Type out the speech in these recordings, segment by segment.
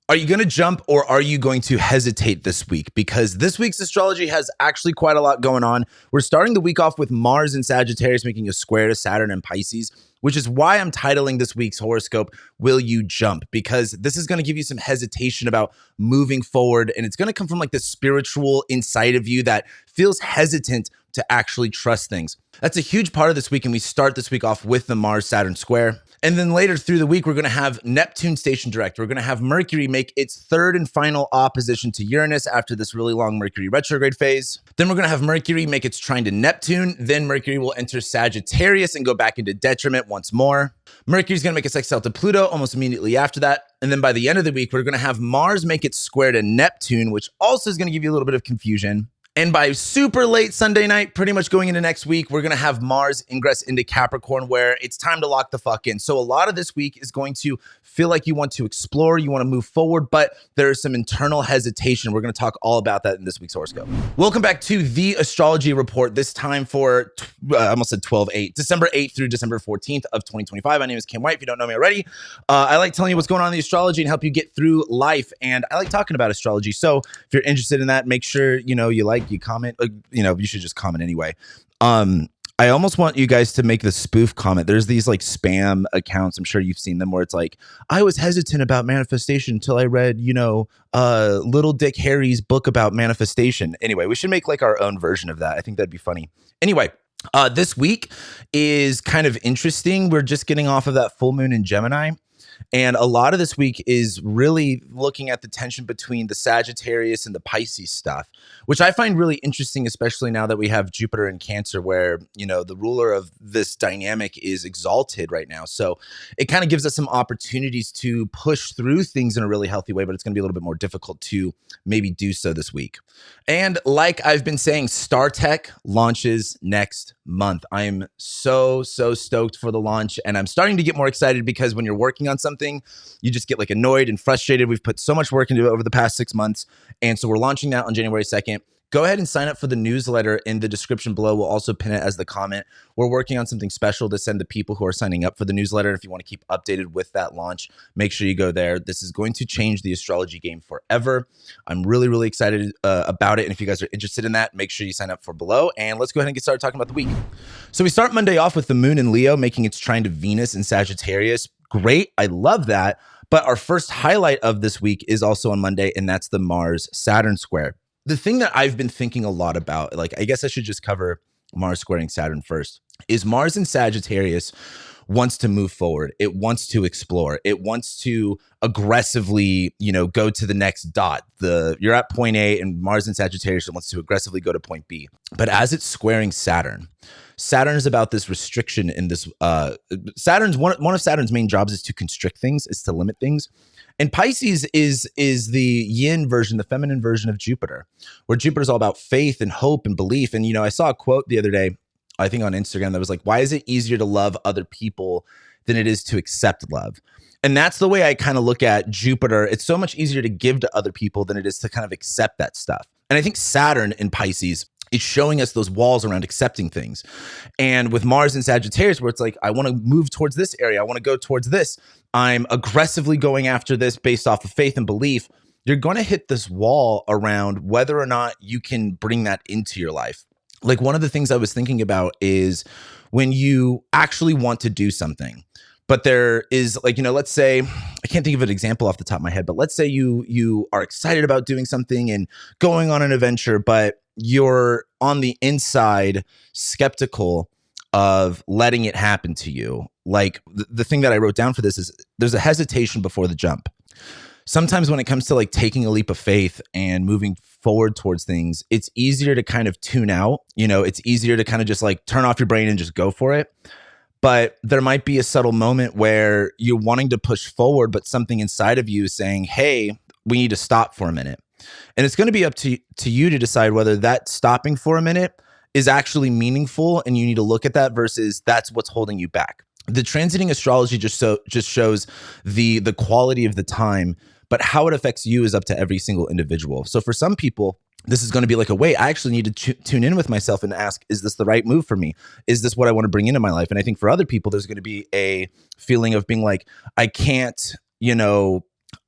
Are you going to jump or are you going to hesitate this week? Because this week's astrology has actually quite a lot going on. We're starting the week off with Mars in Sagittarius making a square to Saturn and Pisces, which is why I'm titling this week's horoscope, Will You Jump? Because this is going to give you some hesitation about moving forward. And it's going to come from like the spiritual inside of you that feels hesitant to actually trust things. That's a huge part of this week. And we start this week off with the Mars-Saturn square. And then later through the week, we're going to have Neptune station direct. We're going to have Mercury make its third and final opposition to Uranus after this really long Mercury retrograde phase. Then we're going to have Mercury make its trine to Neptune. Then Mercury will enter Sagittarius and go back into detriment once more. Mercury's going to make a sextile to Pluto almost immediately after that. And then by the end of the week, we're going to have Mars make its square to Neptune, which also is going to give you a little bit of confusion. And by super late Sunday night, pretty much going into next week, we're going to have Mars ingress into Capricorn where it's time to lock the fuck in. So a lot of this week is going to feel like you want to explore, you want to move forward, but there is some internal hesitation. We're going to talk all about that in this week's horoscope. Welcome back to the astrology report, this time for, I almost said 12/8, December 8th through December 14th of 2025. My name is Kim White. If you don't know me already, I like telling you what's going on in the astrology and help you get through life. And I like talking about astrology. So if you're interested in that, make sure, you comment, you should just comment anyway. I almost want you guys to make the spoof comment. There's these like spam accounts. I'm sure you've seen them where it's like, I was hesitant about manifestation until I read, Little Dick Harry's book about manifestation. Anyway, we should make like our own version of that. I think that'd be funny. Anyway, this week is kind of interesting. We're just getting off of that full moon in Gemini. And a lot of this week is really looking at the tension between the Sagittarius and the Pisces stuff, which I find really interesting, especially now that we have Jupiter in Cancer, where, the ruler of this dynamic is exalted right now. So it kind of gives us some opportunities to push through things in a really healthy way, but it's going to be a little bit more difficult to maybe do so this week. And like I've been saying, Startek launches next month. I'm so stoked for the launch, and I'm starting to get more excited because when you're working on something, you just get like annoyed and frustrated. We've put so much work into it over the past 6 months, and so we're launching that on January 2nd. Go ahead and sign up for the newsletter in the description below. We'll also pin it as the comment. We're working on something special to send the people who are signing up for the newsletter. If you want to keep updated with that launch, make sure you go there. This is going to change the astrology game forever. I'm really excited about it. And if you guys are interested in that, make sure you sign up for below. And let's go ahead and get started talking about the week. So we start Monday off with the moon in Leo making its trine to Venus in Sagittarius. Great. I love that. But our first highlight of this week is also on Monday, and that's the Mars-Saturn square. The thing that I've been thinking a lot about, like, I guess I should just cover Mars squaring Saturn first, is Mars in Sagittarius wants to move forward. It wants to explore. It wants to aggressively, go to the next dot. You're at point A, and Mars in Sagittarius wants to aggressively go to point B. But as it's squaring Saturn is about this restriction in this. Saturn's one of Saturn's main jobs is to constrict things, is to limit things. And Pisces is the yin version, the feminine version of Jupiter, where Jupiter's all about faith and hope and belief. And, I saw a quote the other day, I think on Instagram, that was like, why is it easier to love other people than it is to accept love? And that's the way I kind of look at Jupiter. It's so much easier to give to other people than it is to kind of accept that stuff. And I think Saturn in Pisces is showing us those walls around accepting things. And with Mars in Sagittarius, where it's like, I want to move towards this area. I want to go towards this. I'm aggressively going after this based off of faith and belief. You're going to hit this wall around whether or not you can bring that into your life. Like, one of the things I was thinking about is when you actually want to do something, but there is like, let's say, I can't think of an example off the top of my head, but let's say you are excited about doing something and going on an adventure, but you're on the inside skeptical of letting it happen to you. Like, the thing that I wrote down for this is there's a hesitation before the jump. Sometimes when it comes to like taking a leap of faith and moving forward towards things, it's easier to kind of tune out. It's easier to kind of just like turn off your brain and just go for it. But there might be a subtle moment where you're wanting to push forward, but something inside of you is saying, hey, we need to stop for a minute. And it's going to be up to you to decide whether that stopping for a minute is actually meaningful, and you need to look at that versus that's what's holding you back. The transiting astrology just shows the quality of the time, but how it affects you is up to every single individual. So for some people, this is going to be like, wait, I actually need to tune in with myself and ask, is this the right move for me? Is this what I want to bring into my life? And I think for other people, there's going to be a feeling of being like, I can't,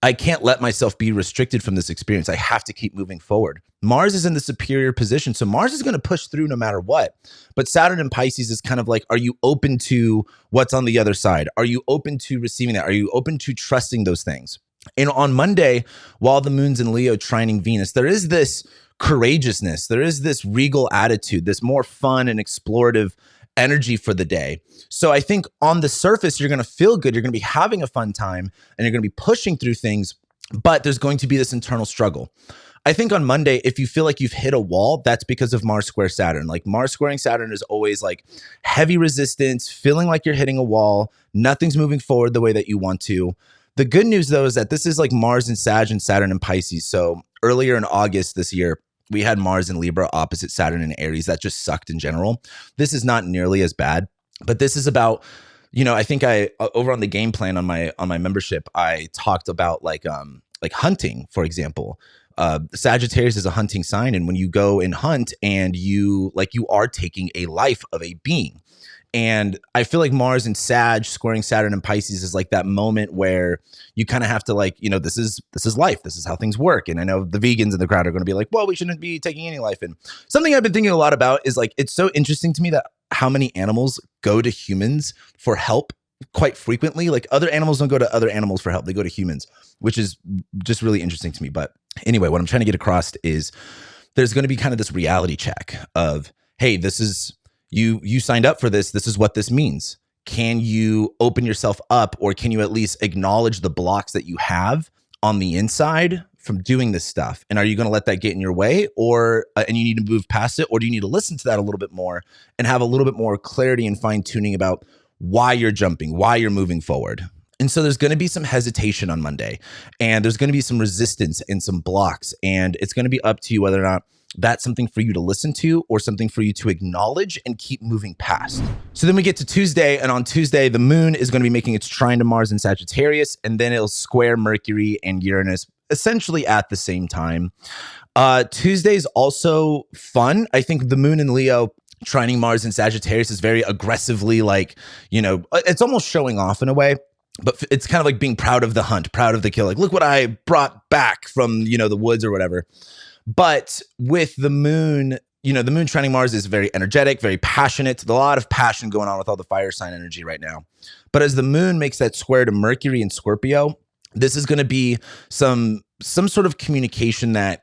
I can't let myself be restricted from this experience. I have to keep moving forward. Mars is in the superior position. So Mars is going to push through no matter what. But Saturn in Pisces is kind of like, are you open to what's on the other side? Are you open to receiving that? Are you open to trusting those things? And on Monday, while the moon's in Leo trining Venus, there is this courageousness. There is this regal attitude, this more fun and explorative energy for the day. So I think on the surface, you're going to feel good. You're going to be having a fun time and you're going to be pushing through things, but there's going to be this internal struggle. I think on Monday, if you feel like you've hit a wall, that's because of Mars square Saturn. Like Mars squaring Saturn is always like heavy resistance, feeling like you're hitting a wall. Nothing's moving forward the way that you want to. The good news, though, is that this is like Mars in Sag and Saturn in Pisces. So earlier in August this year, we had Mars in Libra opposite Saturn in Aries. That just sucked in general. This is not nearly as bad, but this is about, I think I over on the game plan on my membership, I talked about like hunting, for example. Sagittarius is a hunting sign, and when you go and hunt, and you are taking a life of a being. And I feel like Mars and Sag squaring Saturn and Pisces is like that moment where you kind of have to this is life. This is how things work. And I know the vegans in the crowd are going to be like, well, we shouldn't be taking any life. And something I've been thinking a lot about is like, it's so interesting to me that how many animals go to humans for help quite frequently. Like other animals don't go to other animals for help. They go to humans, which is just really interesting to me. But anyway, what I'm trying to get across is there's going to be kind of this reality check of, hey, this is... You signed up for this. This is what this means. Can you open yourself up, or can you at least acknowledge the blocks that you have on the inside from doing this stuff? And are you going to let that get in your way, or and you need to move past it, or do you need to listen to that a little bit more and have a little bit more clarity and fine tuning about why you're jumping, why you're moving forward? And so there's going to be some hesitation on Monday, and there's going to be some resistance and some blocks, and it's going to be up to you whether or not that's something for you to listen to or something for you to acknowledge and keep moving past. So then we get to Tuesday, and on Tuesday, the moon is going to be making its trine to Mars in Sagittarius, and then it'll square Mercury and Uranus essentially at the same time. Tuesday's also fun. I think the moon in Leo trining Mars in Sagittarius is very aggressively it's almost showing off in a way. But it's kind of like being proud of the hunt, proud of the kill. Like, look what I brought back from, the woods or whatever. But with the moon, the moon trining Mars is very energetic, very passionate. There's a lot of passion going on with all the fire sign energy right now. But as the moon makes that square to Mercury in Scorpio, this is going to be some sort of communication that,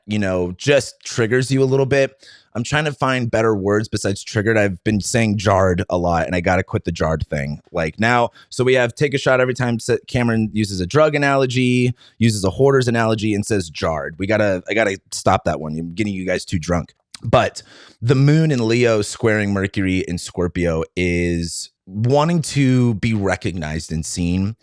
just triggers you a little bit. I'm trying to find better words besides triggered. I've been saying jarred a lot, and I got to quit the jarred thing. Like now, so we have take a shot every time Cameron uses a drug analogy, uses a hoarder's analogy, and says jarred. I gotta stop that one. I'm getting you guys too drunk. But the moon in Leo squaring Mercury in Scorpio is wanting to be recognized and seen.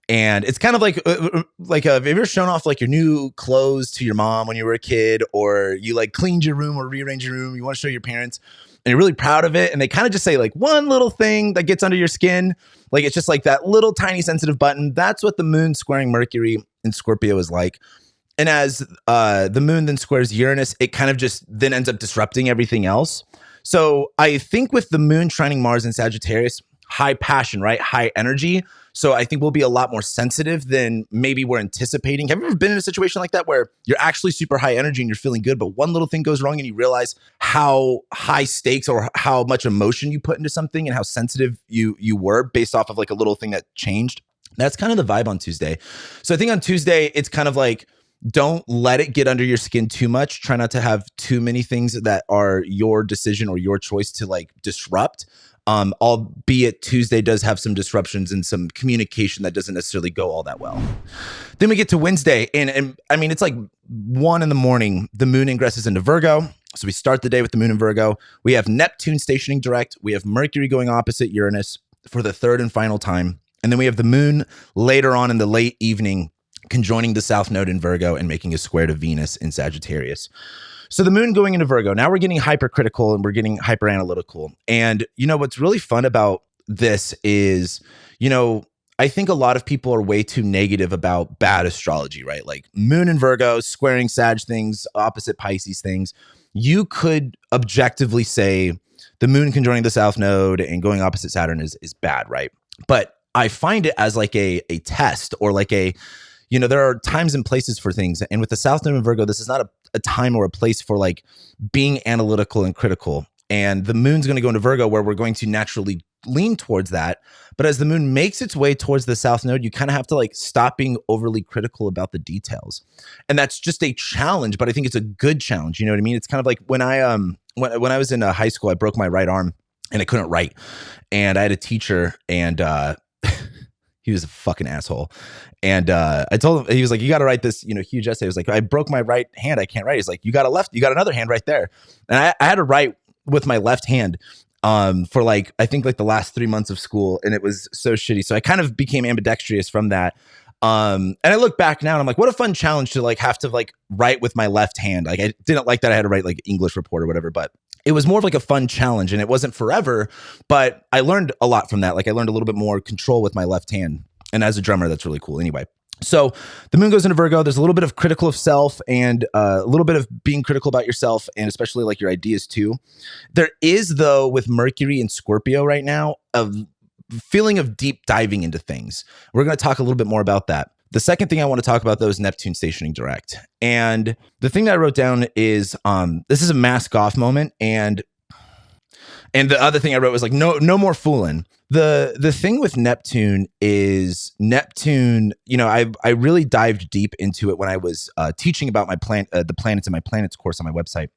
And it's kind of like have you ever shown off like your new clothes to your mom when you were a kid, or you like cleaned your room or rearranged your room, you want to show your parents and you're really proud of it, and they kind of just say like one little thing that gets under your skin, like it's just like that little tiny sensitive button. That's what the moon squaring Mercury in Scorpio is like. And as the moon then squares Uranus, it kind of just then ends up disrupting everything else. So I think with the moon trining Mars in Sagittarius, high passion, right? High energy. So I think we'll be a lot more sensitive than maybe we're anticipating. Have you ever been in a situation like that where you're actually super high energy and you're feeling good, but one little thing goes wrong and you realize how high stakes or how much emotion you put into something and how sensitive you were based off of like a little thing that changed? That's kind of the vibe on Tuesday. So I think on Tuesday, it's kind of like, don't let it get under your skin too much. Try not to have too many things that are your decision or your choice to like disrupt. Albeit Tuesday does have some disruptions and some communication that doesn't necessarily go all that well. Then we get to Wednesday, and I mean, it's like 1 a.m. The moon ingresses into Virgo. So we start the day with the moon in Virgo. We have Neptune stationing direct. We have Mercury going opposite Uranus for the third and final time. And then we have the moon later on in the late evening conjoining the South Node in Virgo and making a square to Venus in Sagittarius. So the moon going into Virgo, now we're getting hypercritical and we're getting hyper analytical. And, what's really fun about this is, I think a lot of people are way too negative about bad astrology, right? Like moon in Virgo, squaring Sag things, opposite Pisces things. You could objectively say the moon conjoining the South Node and going opposite Saturn is bad, right? But I find it as like a test or like a, there are times and places for things. And with the South Node in Virgo, this is not a time or a place for like being analytical and critical. And the moon's going to go into Virgo where we're going to naturally lean towards that. But as the moon makes its way towards the South Node, you kind of have to like stop being overly critical about the details. And that's just a challenge, but I think it's a good challenge. You know what I mean? It's kind of like when I was in high school, I broke my right arm and I couldn't write. And I had a teacher and he was a fucking asshole. And I told him, he was like, you got to write this, huge essay. I was like, I broke my right hand. I can't write. He's like, you got another hand right there. And I had to write with my left hand for like, I think like the last 3 months of school. And it was so shitty. So I kind of became ambidextrous from that. And I look back now and I'm like, what a fun challenge to like have to like write with my left hand. Like I didn't like that I had to write like English report or whatever, but it was more of like a fun challenge and it wasn't forever, but I learned a lot from that. Like I learned a little bit more control with my left hand. And as a drummer, that's really cool. Anyway, so the moon goes into Virgo. There's a little bit of critical of self and a little bit of being critical about yourself and especially like your ideas too. There is though with Mercury and Scorpio right now, a feeling of deep diving into things. We're going to talk a little bit more about that. The second thing I want to talk about though is Neptune stationing direct. And the thing that I wrote down is this is a mask off moment. And the other thing I wrote was like, no more fooling. The thing with Neptune is Neptune, I really dived deep into it when I was teaching about my the planets in my planets course on my website.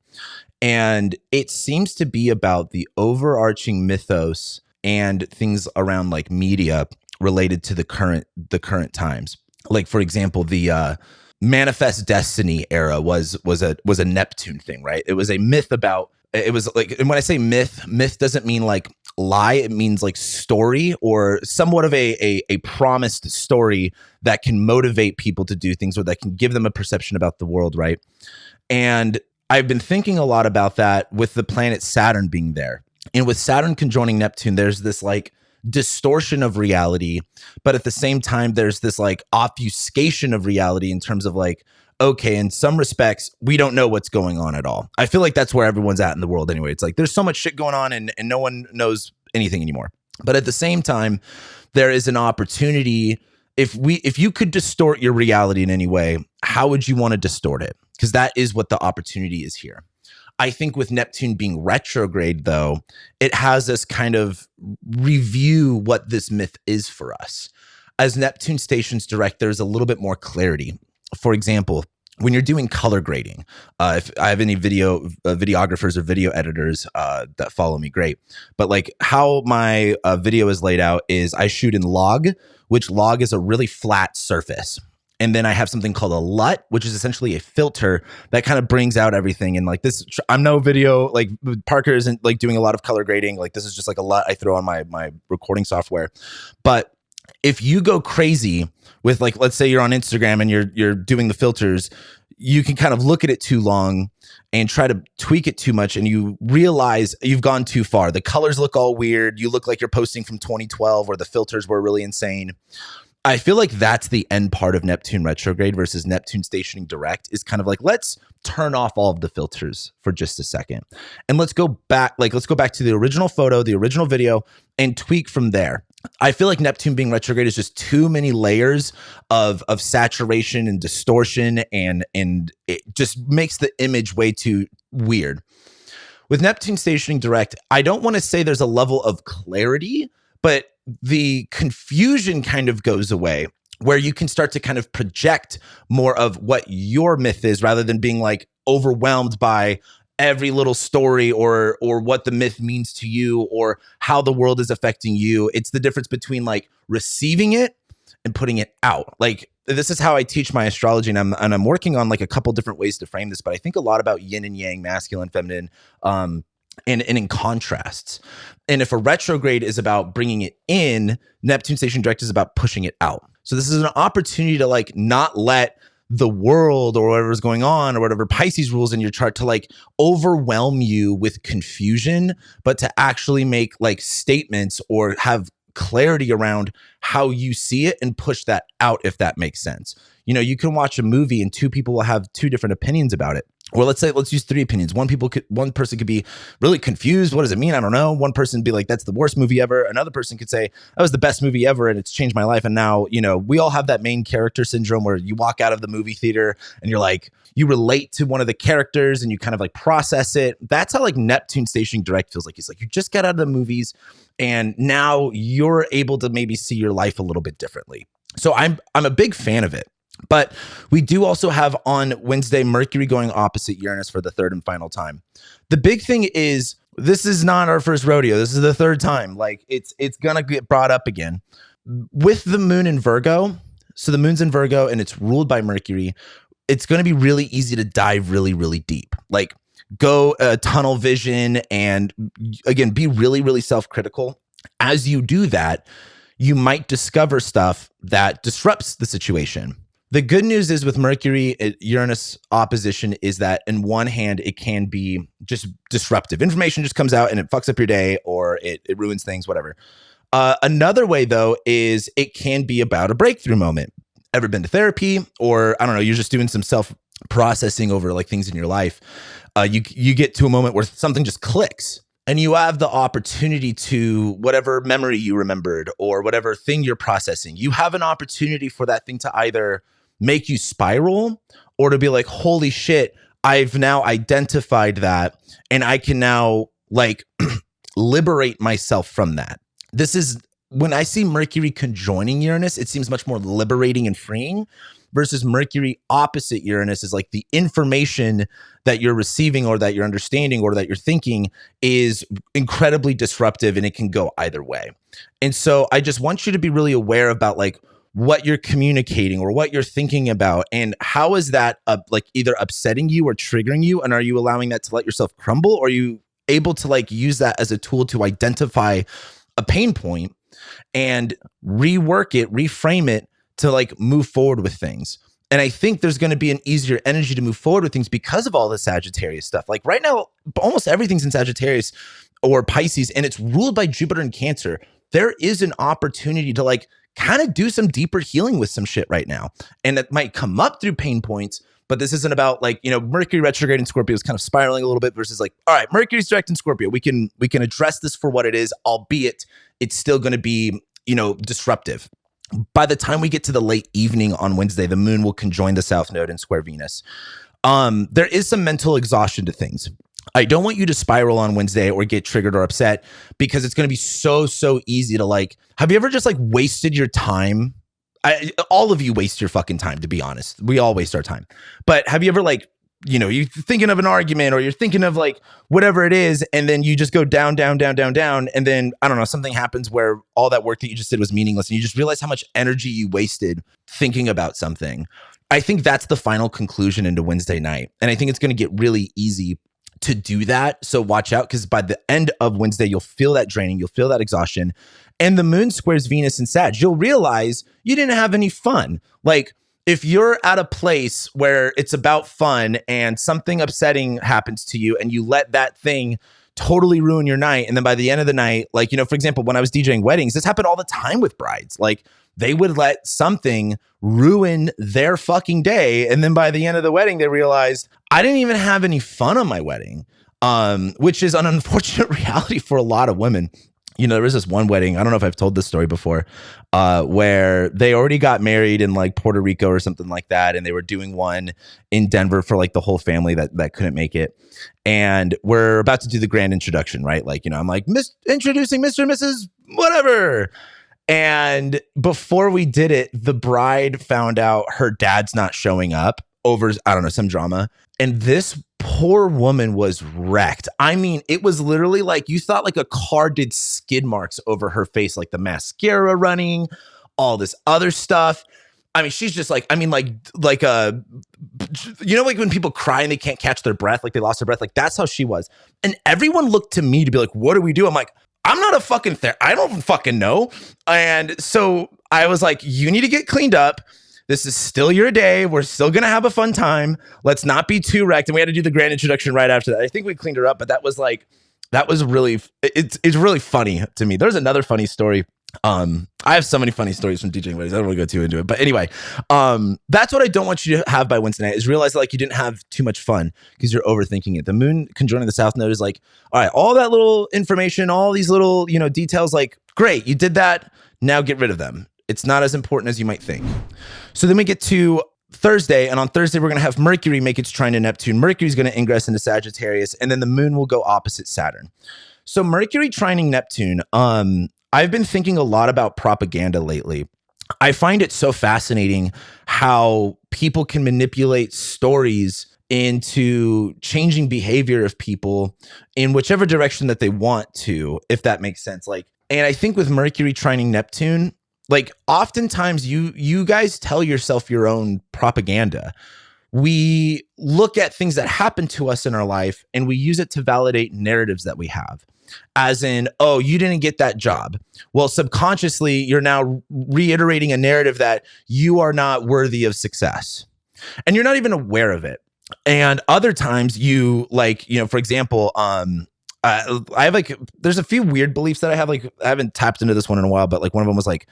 And it seems to be about the overarching mythos and things around like media related to the current times. Like, for example, the Manifest Destiny era was a Neptune thing, right? It was a myth about, it was like, and when I say myth doesn't mean like lie, it means like story or somewhat of a promised story that can motivate people to do things or that can give them a perception about the world, right? And I've been thinking a lot about that with the planet Saturn being there. And with Saturn conjoining Neptune, there's this like distortion of reality, but at the same time, there's this like obfuscation of reality in terms of like, okay, in some respects, we don't know what's going on at all. I feel like that's where everyone's at in the world anyway. It's like there's so much shit going on and no one knows anything anymore. But at the same time, there is an opportunity. If you could distort your reality in any way, how would you want to distort it? Because that is what the opportunity is here. I think with Neptune being retrograde, though, it has us kind of review what this myth is for us. As Neptune stations direct, there's a little bit more clarity. For example, when you're doing color grading, if I have any videographers or video editors that follow me, great. But like how my video is laid out is I shoot in log, which log is a really flat surface. And then I have something called a LUT, which is essentially a filter that kind of brings out everything. And like this, I'm no video, like Parker isn't like doing a lot of color grading. Like this is just like a LUT I throw on my recording software. But if you go crazy with like, let's say you're on Instagram and you're doing the filters, you can kind of look at it too long and try to tweak it too much. And you realize you've gone too far. The colors look all weird. You look like you're posting from 2012 where the filters were really insane. I feel like that's the end part of Neptune retrograde versus Neptune stationing direct is kind of like, let's turn off all of the filters for just a second. And let's go back to the original photo, the original video, and tweak from there. I feel like Neptune being retrograde is just too many layers of saturation and distortion, and it just makes the image way too weird. With Neptune stationing direct, I don't want to say there's a level of clarity, but the confusion kind of goes away where you can start to kind of project more of what your myth is rather than being like overwhelmed by every little story or what the myth means to you or how the world is affecting you. It's the difference between like receiving it and putting it out. Like this is how I teach my astrology, and I'm working on like a couple different ways to frame this, but I think a lot about yin and yang, masculine, feminine, and in contrasts. And if a retrograde is about bringing it in, Neptune station direct is about pushing it out. So this is an opportunity to like not let the world or whatever's going on or whatever Pisces rules in your chart to like overwhelm you with confusion, but to actually make like statements or have clarity around how you see it and push that out, if that makes sense. You know, you can watch a movie and two people will have two different opinions about it. or let's use three opinions. One person could be really confused. What does it mean? I don't know. One person would be like, that's the worst movie ever. Another person could say, that was the best movie ever and it's changed my life. And now, we all have that main character syndrome where you walk out of the movie theater and you're like, you relate to one of the characters and you kind of like process it. That's how like Neptune Stationing Direct feels like. It's like you just got out of the movies and now you're able to maybe see your life a little bit differently. So I'm a big fan of it. But we do also have on Wednesday Mercury going opposite Uranus for the third and final time. The big thing is this is not our first rodeo. This is the third time. Like it's going to get brought up again with the moon in Virgo. So the moon's in Virgo and it's ruled by Mercury. It's going to be really easy to dive really, really deep. Like go tunnel vision and again, be really, really self-critical. As you do that, you might discover stuff that disrupts the situation. The good news is with Mercury Uranus opposition is that in one hand, it can be just disruptive. Information just comes out and it fucks up your day or it ruins things, whatever. Another way, though, is it can be about a breakthrough moment. Ever been to therapy or, I don't know, you're just doing some self-processing over like things in your life. You get to a moment where something just clicks. And you have the opportunity to whatever memory you remembered or whatever thing you're processing. You have an opportunity for that thing to either make you spiral or to be like, holy shit, I've now identified that and I can now like liberate myself from that. This is when I see Mercury conjoining Uranus, it seems much more liberating and freeing versus Mercury opposite Uranus is like the information that you're receiving or that you're understanding or that you're thinking is incredibly disruptive and it can go either way. And so I just want you to be really aware about like what you're communicating or what you're thinking about and how is that like either upsetting you or triggering you, and are you allowing that to let yourself crumble, or are you able to like use that as a tool to identify a pain point and rework it, reframe it to like move forward with things? And I think there's going to be an easier energy to move forward with things because of all the Sagittarius stuff. Like right now, almost everything's in Sagittarius or Pisces and it's ruled by Jupiter and Cancer. There is an opportunity to like kind of do some deeper healing with some shit right now. And it might come up through pain points, but this isn't about like, Mercury retrograde in Scorpio is kind of spiraling a little bit versus like, all right, Mercury's direct in Scorpio. We can address this for what it is, albeit it's still going to be, disruptive. By the time we get to the late evening on Wednesday, the moon will conjoin the South Node in square Venus. There is some mental exhaustion to things. I don't want you to spiral on Wednesday or get triggered or upset because it's going to be so easy to like, have you ever just like wasted your time? All of you waste your fucking time, to be honest. We all waste our time. But have you ever like, you're thinking of an argument or you're thinking of like whatever it is, and then you just go down. And then, I don't know, something happens where all that work that you just did was meaningless and you just realize how much energy you wasted thinking about something. I think that's the final conclusion into Wednesday night. And I think it's going to get really easy to do that. So watch out, because by the end of Wednesday, you'll feel that draining. You'll feel that exhaustion. And the moon squares Venus and Sag. You'll realize you didn't have any fun. Like if you're at a place where it's about fun and something upsetting happens to you and you let that thing totally ruin your night. And then by the end of the night, like, for example, when I was DJing weddings, this happened all the time with brides. Like they would let something ruin their fucking day. And then by the end of the wedding, they realized I didn't even have any fun on my wedding, which is an unfortunate reality for a lot of women. There was this one wedding, I don't know if I've told this story before, where they already got married in like Puerto Rico or something like that. And they were doing one in Denver for like the whole family that couldn't make it. And we're about to do the grand introduction, right? Like, I'm like, introducing Mr. and Mrs. whatever. And before we did it, the bride found out her dad's not showing up over, I don't know, some drama. And this poor woman was wrecked. I mean, it was literally like you thought like a car did skid marks over her face, like the mascara running, all this other stuff. I mean, she's just like, like when people cry and they can't catch their breath, like they lost their breath, like that's how she was. And everyone looked to me to be like, what do we do? I'm like, I'm not a fucking I don't fucking know. And so I was like, you need to get cleaned up. This is still your day. We're still going to have a fun time. Let's not be too wrecked. And we had to do the grand introduction right after that. I think we cleaned her up, but that was really, it's really funny to me. There's another funny story I have so many funny stories from DJing weddings. I don't want to go too into it, but anyway, that's what I don't want you to have by Wednesday night, is realize that, like, you didn't have too much fun because you're overthinking it. The moon conjoining the south node is like, all right, all that little information, all these little, details, like, great, you did that. Now get rid of them. It's not as important as you might think. So then we get to Thursday, and on Thursday we're going to have Mercury make its trine to Neptune. Mercury's going to ingress into Sagittarius, and then the moon will go opposite Saturn. So Mercury trining Neptune, I've been thinking a lot about propaganda lately. I find it so fascinating how people can manipulate stories into changing behavior of people in whichever direction that they want to, if that makes sense. Like, and I think with Mercury trining Neptune, like, oftentimes you guys tell yourself your own propaganda. We look at things that happen to us in our life and we use it to validate narratives that we have. As in, oh, you didn't get that job. Well, subconsciously, you're now reiterating a narrative that you are not worthy of success. And you're not even aware of it. And other times you, like, for example, I have, like, there's a few weird beliefs that I have. Like, I haven't tapped into this one in a while, but like one of them was like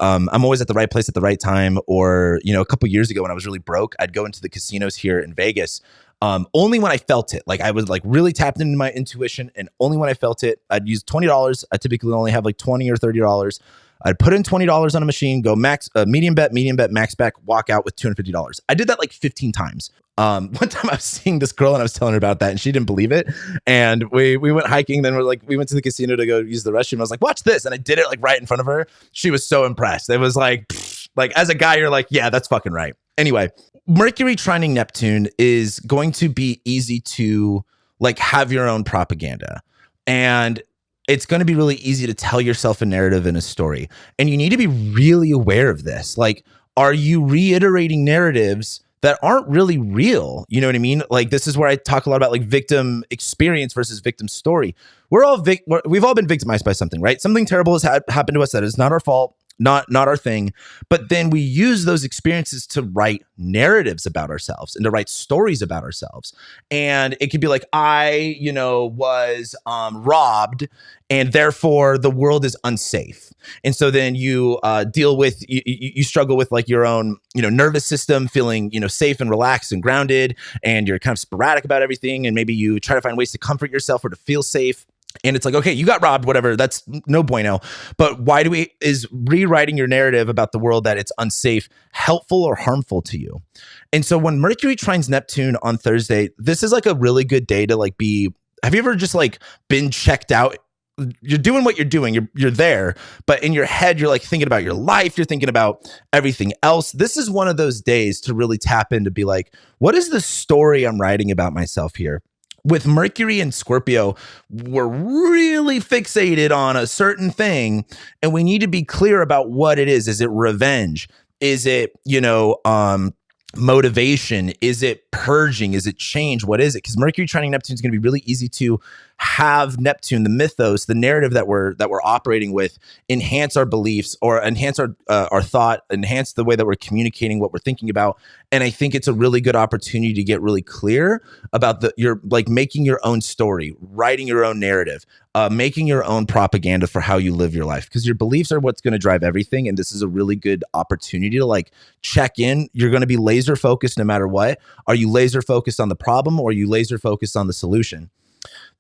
I'm always at the right place at the right time. Or, a couple years ago when I was really broke, I'd go into the casinos here in Vegas. Only when I felt it. Like, I was like really tapped into my intuition, and only when I felt it. I'd use $20. I typically only have like $20 or $30. I'd put in $20 on a machine, go max, medium bet, max back, walk out with $250. I did that like 15 times. One time I was seeing this girl and I was telling her about that and she didn't believe it. And we went hiking. Then we went to the casino to go use the restroom. I was like, watch this. And I did it like right in front of her. She was so impressed. It was like as a guy, you're like, yeah, that's fucking right. Anyway, Mercury trining Neptune is going to be easy to like have your own propaganda. And it's going to be really easy to tell yourself a narrative and a story. And you need to be really aware of this. Like, are you reiterating narratives that aren't really real? You know what I mean? Like, this is where I talk a lot about like victim experience versus victim story. We've all been victimized by something, right? Something terrible has happened to us that is not our fault, not our thing. But then we use those experiences to write narratives about ourselves and to write stories about ourselves. And it could be like, I, was robbed, and therefore the world is unsafe. And so then you you struggle with like your own, nervous system, feeling, safe and relaxed and grounded, and you're kind of sporadic about everything. And maybe you try to find ways to comfort yourself or to feel safe. And it's like, okay, you got robbed, whatever. That's no bueno. But is rewriting your narrative about the world that it's unsafe helpful or harmful to you? And so when Mercury trines Neptune on Thursday, this is like a really good day to like have you ever just like been checked out? You're doing what you're doing. You're there, but in your head, you're like thinking about your life. You're thinking about everything else. This is one of those days to really tap in, to be like, what is the story I'm writing about myself here? With Mercury and Scorpio, we're really fixated on a certain thing, and we need to be clear about what it is. Is it revenge? Is it, motivation? Is it purging? Is it change? What is it? Because Mercury trining Neptune is going to be really easy to have Neptune, the mythos, the narrative that we're operating with, enhance our beliefs or enhance our thought, enhance the way that we're communicating what we're thinking about. And I think it's a really good opportunity to get really clear about making your own story, writing your own narrative, making your own propaganda for how you live your life, because your beliefs are what's going to drive everything. And this is a really good opportunity to like check in. You're going to be laser focused no matter what. Are you laser focused on the problem, or are you laser focused on the solution?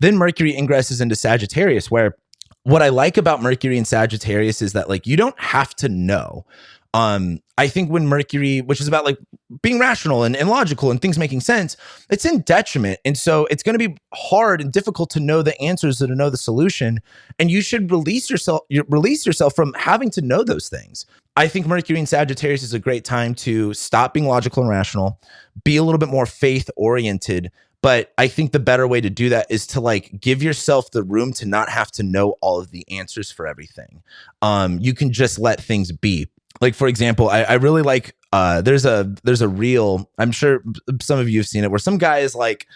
Then Mercury ingresses into Sagittarius, where what I like about Mercury and Sagittarius is that like you don't have to know. I think when Mercury, which is about like being rational and logical and things making sense, it's in detriment. And so it's going to be hard and difficult to know the answers and to know the solution. And you should release yourself from having to know those things. I think Mercury and Sagittarius is a great time to stop being logical and rational, be a little bit more faith oriented. But I think the better way to do that is to like give yourself the room to not have to know all of the answers for everything. You can just let things be. Like, for example, I really like, there's a reel, I'm sure some of you have seen it, where some guy is like,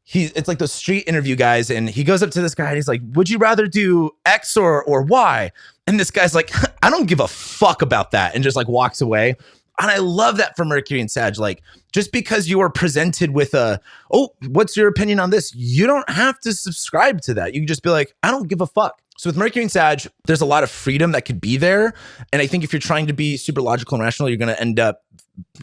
it's like those street interview guys, and he goes up to this guy and he's like, would you rather do X or Y? And this guy's like, I don't give a fuck about that, and just like walks away. And I love that for Mercury and Sag. Like, just because you are presented with what's your opinion on this? You don't have to subscribe to that. You can just be like, I don't give a fuck. So with Mercury and Sag, there's a lot of freedom that could be there. And I think if you're trying to be super logical and rational, you're going to end up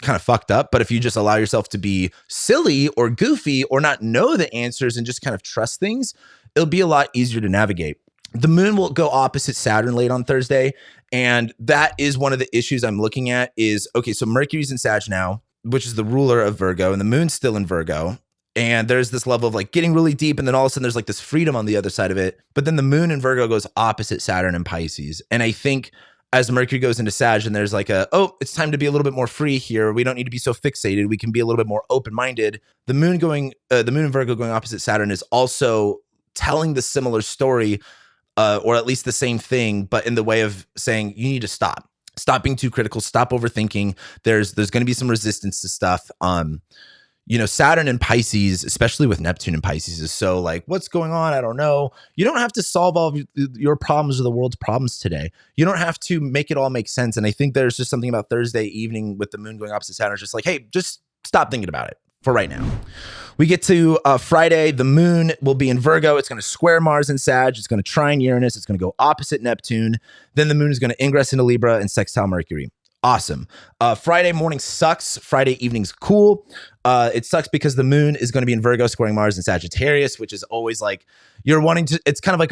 kind of fucked up. But if you just allow yourself to be silly or goofy or not know the answers and just kind of trust things, it'll be a lot easier to navigate. The moon will go opposite Saturn late on Thursday. And that is one of the issues I'm looking at is, okay, so Mercury's in Sag now, which is the ruler of Virgo, and the moon's still in Virgo. And there's this level of like getting really deep. And then all of a sudden there's like this freedom on the other side of it. But then the moon in Virgo goes opposite Saturn and Pisces. And I think as Mercury goes into Sag and there's like it's time to be a little bit more free here. We don't need to be so fixated. We can be a little bit more open-minded. The moon in Virgo going opposite Saturn is also telling the similar story, or at least the same thing, but in the way of saying you need to stop being too critical, stop overthinking. There's going to be some resistance to stuff. Saturn and Pisces, especially with Neptune and Pisces, is so like, what's going on? I don't know. You don't have to solve all of your problems or the world's problems today. You don't have to make it all make sense. And I think there's just something about Thursday evening with the moon going opposite Saturn. It's just like, hey, just stop thinking about it for right now. We get to Friday. The moon will be in Virgo. It's going to square Mars in Sag. It's going to trine Uranus. It's going to go opposite Neptune. Then the moon is going to ingress into Libra and sextile Mercury. Awesome. Friday morning sucks. Friday evening's cool. It sucks because the moon is going to be in Virgo squaring Mars in Sagittarius, which is always like it's kind of like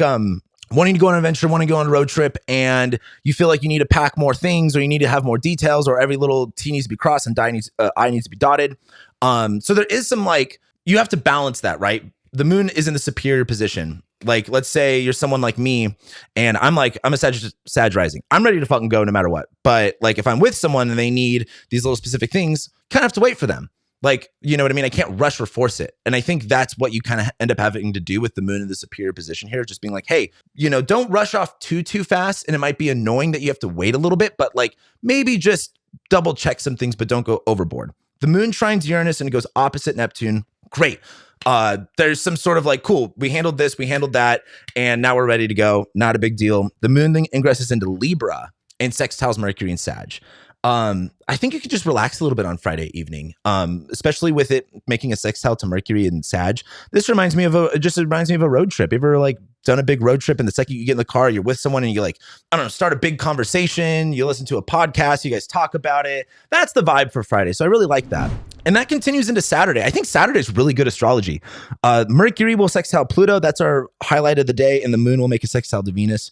wanting to go on an adventure, wanting to go on a road trip, and you feel like you need to pack more things or you need to have more details or every little T needs to be crossed and I needs to be dotted. So there is some you have to balance that, right? The moon is in the superior position. Like, let's say you're someone like me and I'm a Sag rising. I'm ready to fucking go no matter what. But like, if I'm with someone and they need these little specific things, kind of have to wait for them. Like, you know what I mean? I can't rush or force it. And I think that's what you kind of end up having to do with the moon in the superior position here. Just being like, hey, don't rush off too fast. And it might be annoying that you have to wait a little bit, but like maybe just double check some things, but don't go overboard. The moon trines Uranus and it goes opposite Neptune. Great. There's some sort of like, cool, we handled this, we handled that, and now we're ready to go. Not a big deal. The moon then ingresses into Libra and sextiles Mercury and Sag. I think you could just relax a little bit on Friday evening, especially with it making a sextile to Mercury and Sag. This reminds me of a road trip. You ever like done a big road trip and the second you get in the car, you're with someone and you like, I don't know, start a big conversation, you listen to a podcast, you guys talk about it. That's the vibe for Friday. So I really like that. And that continues into Saturday. I think Saturday is really good astrology. Mercury will sextile Pluto. That's our highlight of the day. And the moon will make a sextile to Venus.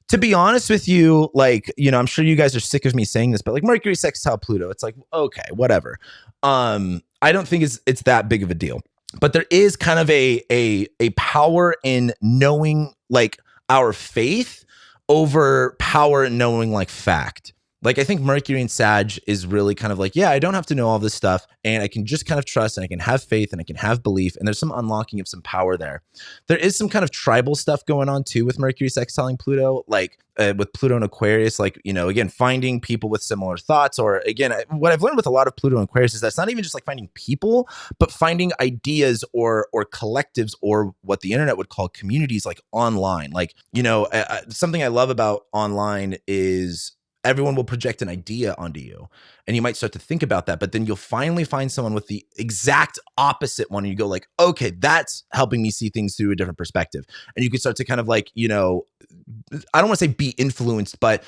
To be honest with you, I'm sure you guys are sick of me saying this, but like Mercury sextile Pluto, it's like, okay, whatever. I don't think it's that big of a deal. But there is kind of a power in knowing like our faith over power in knowing like fact. Like, I think Mercury and Sag is really kind of like, yeah, I don't have to know all this stuff and I can just kind of trust and I can have faith and I can have belief. And there's some unlocking of some power there. There is some kind of tribal stuff going on too with Mercury sextiling Pluto, like with Pluto and Aquarius, like, again, finding people with similar thoughts. Or again, what I've learned with a lot of Pluto and Aquarius is that's not even just like finding people, but finding ideas or collectives or what the internet would call communities, like online. Like, something I love about online is everyone will project an idea onto you and you might start to think about that, but then you'll finally find someone with the exact opposite one and you go like, okay, that's helping me see things through a different perspective. And you can start to kind of like, I don't want to say be influenced, but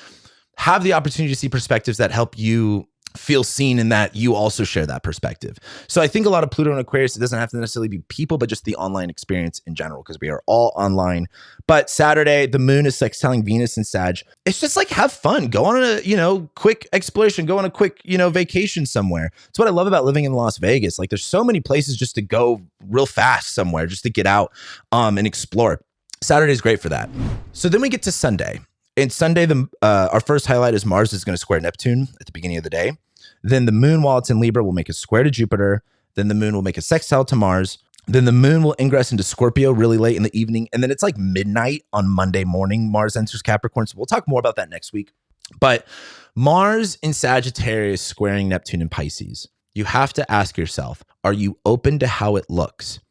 have the opportunity to see perspectives that help you feel seen in that you also share that perspective. So I think a lot of Pluto and Aquarius, it doesn't have to necessarily be people, but just the online experience in general, because we are all online. But Saturday, the moon is sextiling Venus and Sag. It's just like, have fun, go on a, quick exploration, go on a quick, vacation somewhere. It's what I love about living in Las Vegas. Like there's so many places just to go real fast somewhere, just to get out and explore. Saturday is great for that. So then we get to Sunday. And Sunday, our first highlight is Mars is going to square Neptune at the beginning of the day. Then the moon, while it's in Libra, will make a square to Jupiter. Then the moon will make a sextile to Mars. Then the moon will ingress into Scorpio really late in the evening. And then it's like midnight on Monday morning. Mars enters Capricorn. So we'll talk more about that next week. But Mars in Sagittarius squaring Neptune in Pisces. You have to ask yourself, are you open to how it looks?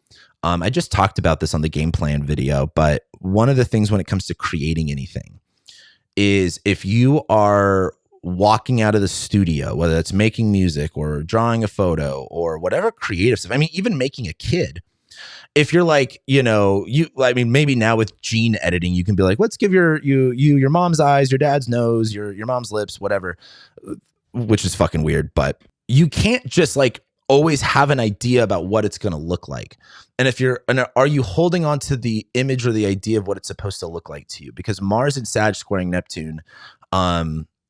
I just talked about this on the game plan video, but one of the things when it comes to creating anything is if you are walking out of the studio, whether it's making music or drawing a photo or whatever creative stuff, I mean, even making a kid, if you're like, I mean, maybe now with gene editing, you can be like, let's give your mom's eyes, your dad's nose, your mom's lips, whatever, which is fucking weird. But you can't just like always have an idea about what it's going to look like. And are you holding on to the image or the idea of what it's supposed to look like to you? Because Mars and Sag squaring Neptune,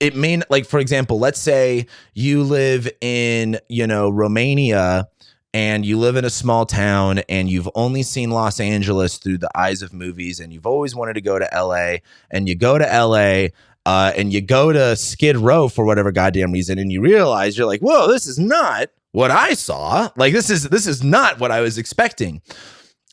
it may, like, for example, let's say you live in, Romania, and you live in a small town and you've only seen Los Angeles through the eyes of movies, and you've always wanted to go to LA, and you go to LA, and you go to Skid Row for whatever goddamn reason, and you realize you're like, whoa, this is not what I saw. Like, this is not what I was expecting.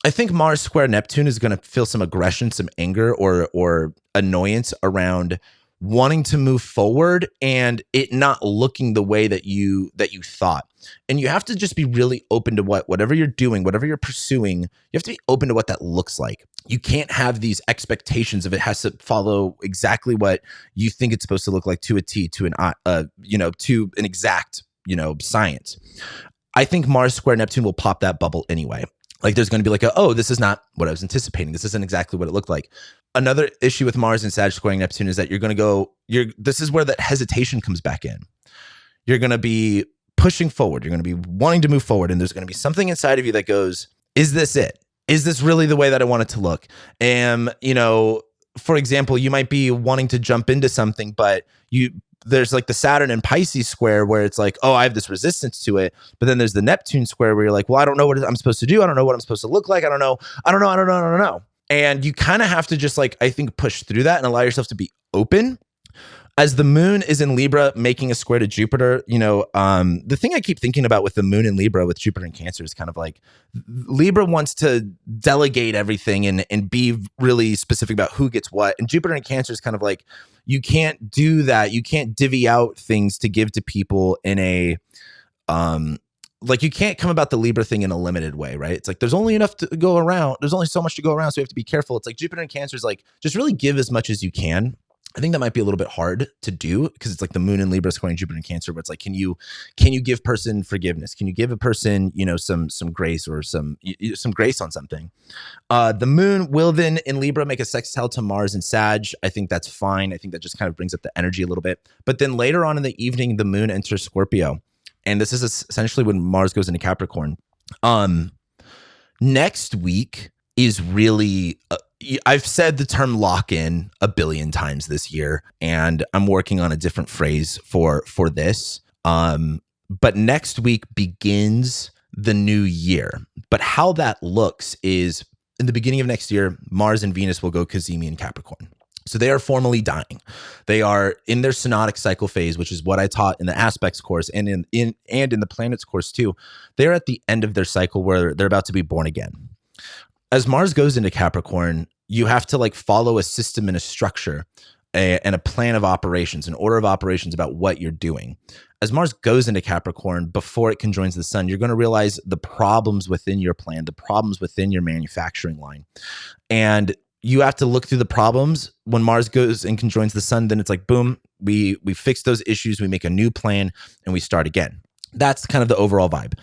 I think Mars square Neptune is going to feel some aggression, some anger or annoyance around wanting to move forward and it not looking the way that you thought. And you have to just be really open to whatever you're doing, whatever you're pursuing, you have to be open to what that looks like. You can't have these expectations of it has to follow exactly what you think it's supposed to look like to a T, to to an exact, science. I think Mars square Neptune will pop that bubble anyway. Like, there's going to be like, this is not what I was anticipating. This isn't exactly what it looked like. Another issue with Mars and Sag squaring Neptune is that this is where that hesitation comes back in. You're going to be pushing forward. You're going to be wanting to move forward. And there's going to be something inside of you that goes, is this it? Is this really the way that I want it to look? And, for example, you might be wanting to jump into something, but there's like the Saturn and Pisces square where it's like, I have this resistance to it. But then there's the Neptune square where you're like, well, I don't know what I'm supposed to do. I don't know what I'm supposed to look like. I don't know. And you kind of have to just like, I think, push through that and allow yourself to be open. As the moon is in Libra making a square to Jupiter, the thing I keep thinking about with the moon in Libra with Jupiter and Cancer is kind of like Libra wants to delegate everything and be really specific about who gets what. And Jupiter and Cancer is kind of like, you can't do that. You can't divvy out things to give to people in a, like, you can't come about the Libra thing in a limited way, right? It's like, there's only enough to go around. There's only so much to go around. So you have to be careful. It's like Jupiter and Cancer is like, just really give as much as you can. I think that might be a little bit hard to do because it's like the moon in Libra squaring Jupiter and Cancer, but it's like, can you give person forgiveness? Can you give a person, some grace or some grace on something? The moon will then in Libra make a sextile to Mars and Sag. I think that's fine. I think that just kind of brings up the energy a little bit. But then later on in the evening, the moon enters Scorpio. And this is essentially when Mars goes into Capricorn. Next week is really, I've said the term lock in a billion times this year, and I'm working on a different phrase for this. But next week begins the new year. But how that looks is in the beginning of next year, Mars and Venus will go Cazimi in Capricorn. So they are formally dying. They are in their synodic cycle phase, which is what I taught in the aspects course and in the planets course too. They're at the end of their cycle where they're about to be born again. As Mars goes into Capricorn, you have to like follow a system and a structure and a plan of operations, an order of operations about what you're doing. As Mars goes into Capricorn, before it conjoins the sun, you're going to realize the problems within your plan, the problems within your manufacturing line. And you have to look through the problems. When Mars goes and conjoins the sun, then it's like, boom, we fix those issues, we make a new plan, and we start again. That's kind of the overall vibe.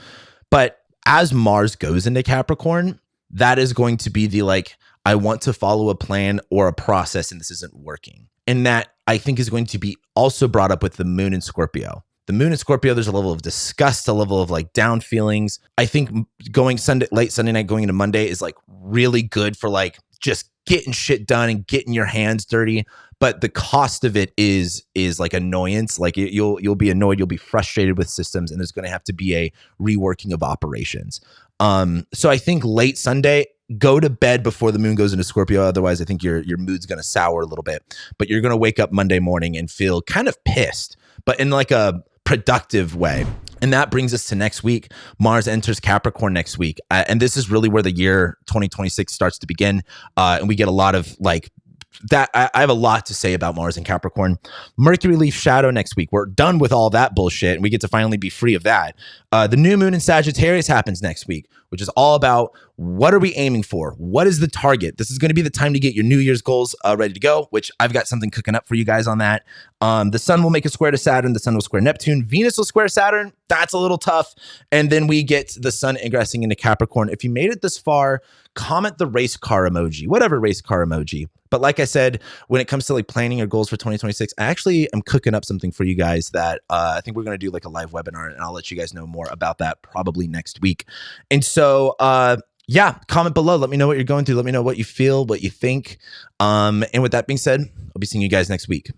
But as Mars goes into Capricorn, that is going to be the like, I want to follow a plan or a process and this isn't working. And that I think is going to be also brought up with the moon in Scorpio. The moon in Scorpio, there's a level of disgust, a level of like down feelings. I think going late Sunday night, going into Monday is like really good for like just getting shit done and getting your hands dirty. But the cost of it is like annoyance. Like you'll be annoyed, you'll be frustrated with systems, and there's going to have to be a reworking of operations. So I think late Sunday, go to bed before the moon goes into Scorpio. Otherwise, I think your mood's going to sour a little bit. But you're going to wake up Monday morning and feel kind of pissed, but in like a productive way. And that brings us to next week. Mars enters Capricorn next week. And this is really where the year 2026 starts to begin. And we get a lot of like that. I have a lot to say about Mars and Capricorn. Mercury leaves shadow next week. We're done with all that bullshit and we get to finally be free of that. The new moon in Sagittarius happens next week, which is all about What are we aiming for? What is the target? This is going to be the time to get your New Year's goals ready to go, which I've got something cooking up for you guys on that. The sun will make a square to Saturn. The sun will square Neptune. Venus will square Saturn. That's a little tough. And then we get the sun ingressing into Capricorn. If you made it this far, comment the race car emoji, whatever race car emoji. But like I said, when it comes to like planning your goals for 2026, I actually am cooking up something for you guys that I think we're going to do like a live webinar, and I'll let you guys know more about that probably next week. And so, yeah, comment below. Let me know what you're going through. Let me know what you feel, what you think. And with that being said, I'll be seeing you guys next week.